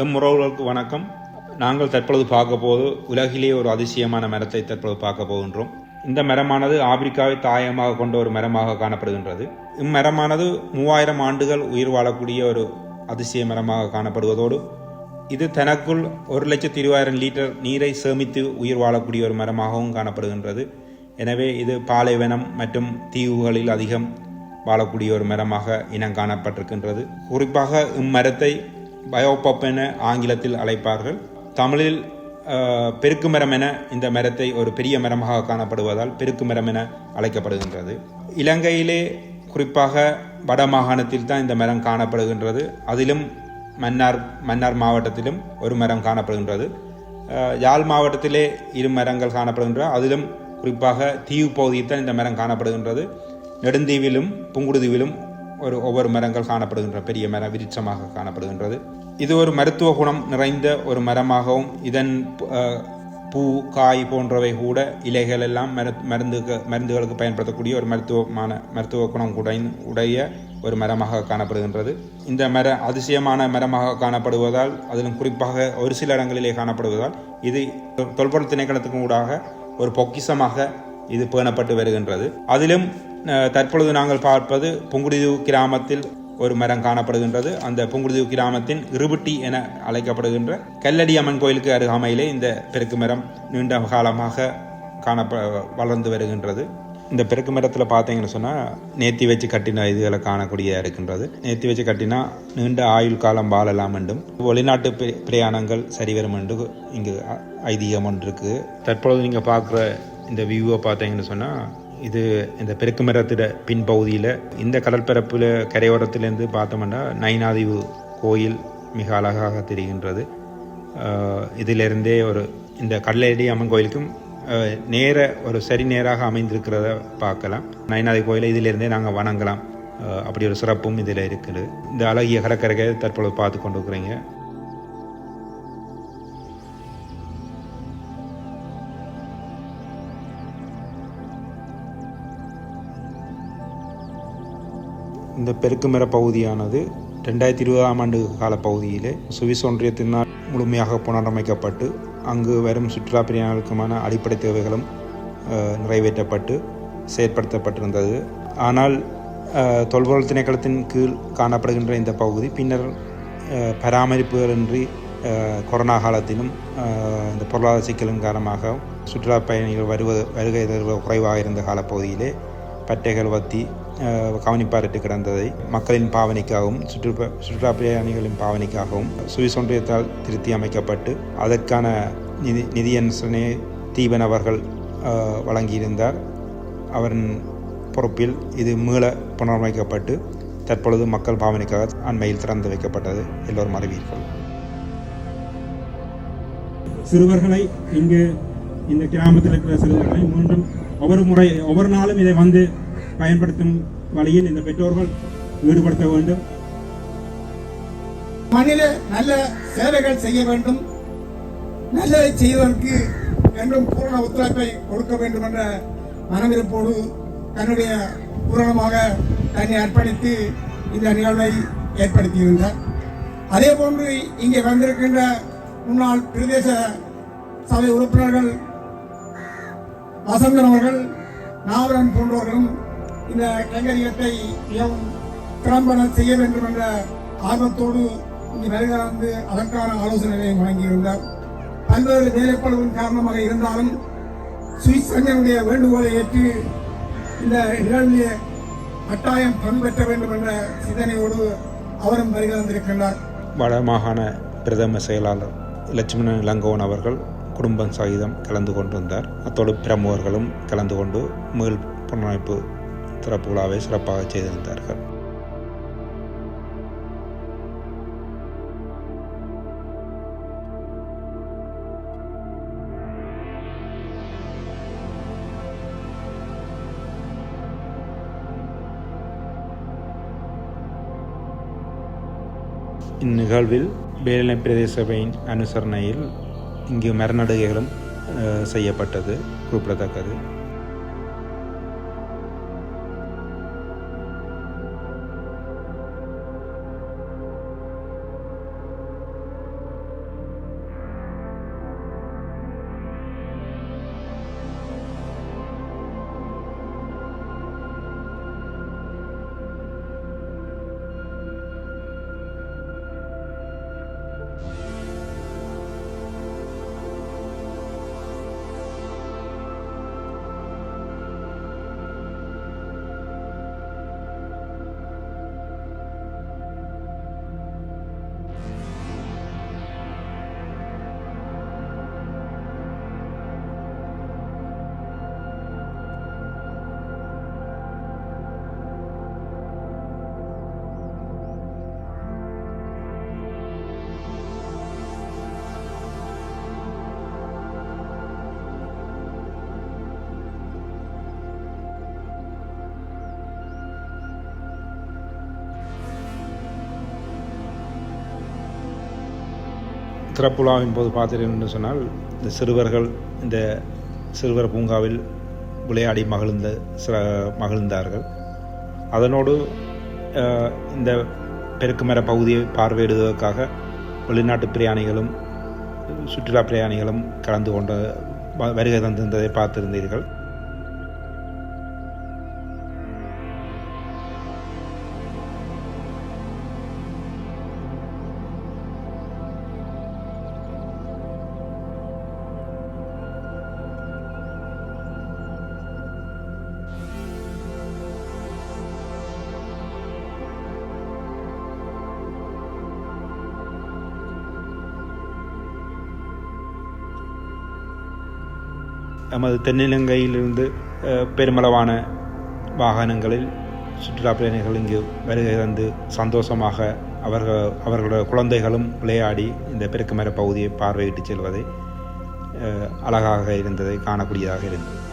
உறவுகளுக்கு வணக்கம். நாங்கள் தற்பொழுது பார்க்க போது உலகிலேயே ஒரு அதிசயமான மரத்தை தற்பொழுது பார்க்க போகின்றோம். இந்த மரமானது ஆப்பிரிக்காவை தாயமாக கொண்ட ஒரு மரமாக காணப்படுகின்றது. இம்மரமானது 3000 ஆண்டுகள் உயிர் வாழக்கூடிய ஒரு அதிசய மரமாக காணப்படுவதோடு இது தனக்குள் 1,20,000 லிட்டர் நீரை சேமித்து உயிர் வாழக்கூடிய ஒரு மரமாகவும் காணப்படுகின்றது. எனவே இது பாலைவனம் மற்றும் தீவுகளில் அதிகம் வாழக்கூடிய ஒரு மரமாக இனம் காணப்பட்டிருக்கின்றது. குறிப்பாக இம்மரத்தை பயோபப் என ஆங்கிலத்தில் அழைப்பார்கள். தமிழில் பெருக்கு மரம் என இந்த மரத்தை ஒரு பெரிய மரமாக காணப்படுவதால் பெருக்கு மரம் என அழைக்கப்படுகின்றது. இலங்கையிலே குறிப்பாக வடமாகாணத்தில் தான் இந்த மரம் காணப்படுகின்றது. அதிலும் மன்னார் மாவட்டத்திலும் ஒரு மரம் காணப்படுகின்றது. யாழ் மாவட்டத்திலே 2 மரங்கள் காணப்படுகின்றன. அதிலும் குறிப்பாக தீவு பகுதியில் தான் இந்த மரம் காணப்படுகின்றது. நெடுந்தீவிலும் புங்குடுதீவிலும் ஒவ்வொரு மரங்கள் காணப்படுகின்ற பெரிய மர விருட்சமாக காணப்படுகின்றது. இது ஒரு மருத்துவ குணம் நிறைந்த ஒரு மரமாகவும் இதன் பூ காய் போன்றவை கூட இலைகள் எல்லாம் மருந்துகளுக்கு பயன்படுத்தக்கூடிய ஒரு மருத்துவ குணம் உடைய ஒரு மரமாக காணப்படுகின்றது. இந்த அதிசயமான மரமாக காணப்படுவதால் அதிலும் குறிப்பாக ஒரு சில இடங்களிலே காணப்படுவதால் இது தொல்பொருள் திணைக்களத்துக்கு ஊடாக ஒரு பொக்கிஷமாக இது பேணப்பட்டு வருகின்றது. அதிலும் தற்பொழுது நாங்கள் பார்ப்பது புங்குடுதீவு கிராமத்தில் ஒரு மரம் காணப்படுகின்றது. அந்த புங்குடுதீவு கிராமத்தின் இருபட்டி என அழைக்கப்படுகின்ற கல்லடி அம்மன் கோயிலுக்கு அருகாமையிலே இந்த பெருக்கு மரம் நீண்ட காலமாக வளர்ந்து வருகின்றது. இந்த பெருக்கு மரத்தில் பார்த்தீங்கன்னு சொன்னால் நேர்த்தி வச்சு கட்டின இதுகளை காணக்கூடியதாக இருக்கின்றது. நேர்த்தி வச்சு கட்டினா நீண்ட ஆயுள் காலம் வாழலாம் என்றும் வெளிநாட்டு பிரயாணங்கள் சரிவரும் என்று இங்கு ஐதீகம் ஒன்று இருக்குது. தற்பொழுது நீங்கள் பார்க்குற இந்த வியூவை பார்த்தீங்கன்னு சொன்னால் இது இந்த பெருக்கு மரத்திட பின்பகுதியில் இந்த கடற்பரப்பில் கரையோரத்திலேருந்து பார்த்தோம்னா நைனாதீவு கோயில் மிக அழகாக தெரிகின்றது. இதிலிருந்தே இந்த கல்லடி அம்மன் கோயிலுக்கும் சரி நேராக அமைந்திருக்கிறத பார்க்கலாம். நைனாதீவு கோயிலை இதிலிருந்தே நாங்கள் வணங்கலாம். அப்படி ஒரு சிறப்பும் இதில் இருக்குது. இந்த அழகிய கடற்கரையை தற்பொழுது பார்த்து கொண்டு இருக்கிறீங்க. இந்த பெருக்கு மர பகுதியானது 2020ஆம் ஆண்டு கால பகுதியிலே சுவிஸ் ஒன்றியத்தினால் முழுமையாக புனரமைக்கப்பட்டு அங்கு வரும் சுற்றுலா பிரயாணிகளுக்குமான அடிப்படை தேவைகளும் நிறைவேற்றப்பட்டு செயற்படுத்தப்பட்டிருந்தது. ஆனால் தொல்பொருள் திணைக்களத்தின் கீழ் காணப்படுகின்ற இந்த பகுதி பின்னர் பராமரிப்புகளின்றி கொரோனா காலத்திலும் இந்த பொருளாதார சிக்கலின் காரணமாக சுற்றுலா பயணிகள் வருகை குறைவாக இருந்த காலப்பகுதியிலே பட்டைகள் வத்தி கவனிப்பாரிட்டு கிடந்ததை மக்களின் பாவனைக்காகவும் சுற்றுலா பிரயாணிகளின் பாவனைக்காகவும் சுவிஸ் ஒன்றியத்தால் திருத்தி அமைக்கப்பட்டு அதற்கான நிதியரசனே தீபன் அவர்கள் வழங்கியிருந்தார். அவரின் பொறுப்பில் இது மீள புனரமைக்கப்பட்டு தற்பொழுது மக்கள் பாவனைக்காக அண்மையில் திறந்து வைக்கப்பட்டது எல்லோரும் அறிவீர்கள். சிறுவர்களை இங்கு இந்த கிராமத்தில் இருக்கிற சிறுவர்களை மீண்டும் ஒவ்வொரு நாளும் இதை வந்து பயன்படுத்தும் வழியில் இந்த பெற்றோர்கள் ஈடுபடுத்த வேண்டும். மண்ணில நல்ல சேவைகள் செய்ய வேண்டும். நல்லதை செய்வதற்கு என்றும் பூரண ஒத்துழைப்பை கொடுக்க வேண்டும் என்ற மனவிருப்போடு தன்னுடைய பூரணமாக தன்னை அர்ப்பணித்து இந்த நிகழ்வை ஏற்படுத்தியிருந்தார். அதே போன்று இங்கே வந்திருக்கின்ற முன்னாள் பிரதேச சபை உறுப்பினர்கள் வசந்தன் அவர்கள், நாவரன் போன்றவர்களும் இந்த கைங்கரியத்தை மிகவும் திறம்பட செய்ய வேண்டும் என்ற ஆர்வத்தோடு இங்கு வருகிறது அதற்கான ஆலோசனைகளை வழங்கியிருந்தார். பல்வேறு வேலைப்பளவின் காரணமாக இருந்தாலும் சுவிஸ் சங்கனுடைய வேண்டுகோளை ஏற்று இந்த நிகழ்விலே கட்டாயம் பங்கு பெற்ற வேண்டும் என்ற சிந்தனையோடு அவரும் வருகிறார். வடமாகாண பிரதம செயலாளர் லட்சுமணன் இளங்கோவன் அவர்கள் குடும்பம் சகிதம் கலந்து கொண்டிருந்தார். அத்தோடு பிரமுகர்களும் கலந்து கொண்டு மீள் புனரமைப்பு திறப்பு விழாவை சிறப்பாக செய்திருந்தார்கள். இந்நிகழ்வில் வேலை பிரதேச சபையின் அனுசரணையில் இங்கு மரநடுகைகளும் செய்யப்பட்டது குறிப்பிடத்தக்கது. திறப்புலாவின் போது பார்த்தீர்கள் சொன்னால் இந்த சிறுவர்கள் இந்த சிறுவர் பூங்காவில் விளையாடி மகிழ்ந்தார்கள். அதனோடு இந்த பெருக்குமர பகுதியை பார்வையிடுவதற்காக வெளிநாட்டு பிரயாணிகளும் சுற்றுலா பிரயாணிகளும் கலந்து கொண்ட வருகை தந்திருந்ததை பார்த்திருந்தீர்கள். நமது தென்னிலங்கையிலிருந்து பெருமளவான வாகனங்களில் சுற்றுலா பயணிகள் இங்கு வருகை தந்து சந்தோஷமாக அவர்களுடைய குழந்தைகளும் விளையாடி இந்த பெருக்குமர பகுதியை பார்வையிட்டு செல்வதை அழகாக இருந்ததை காணக்கூடியதாக இருந்தது.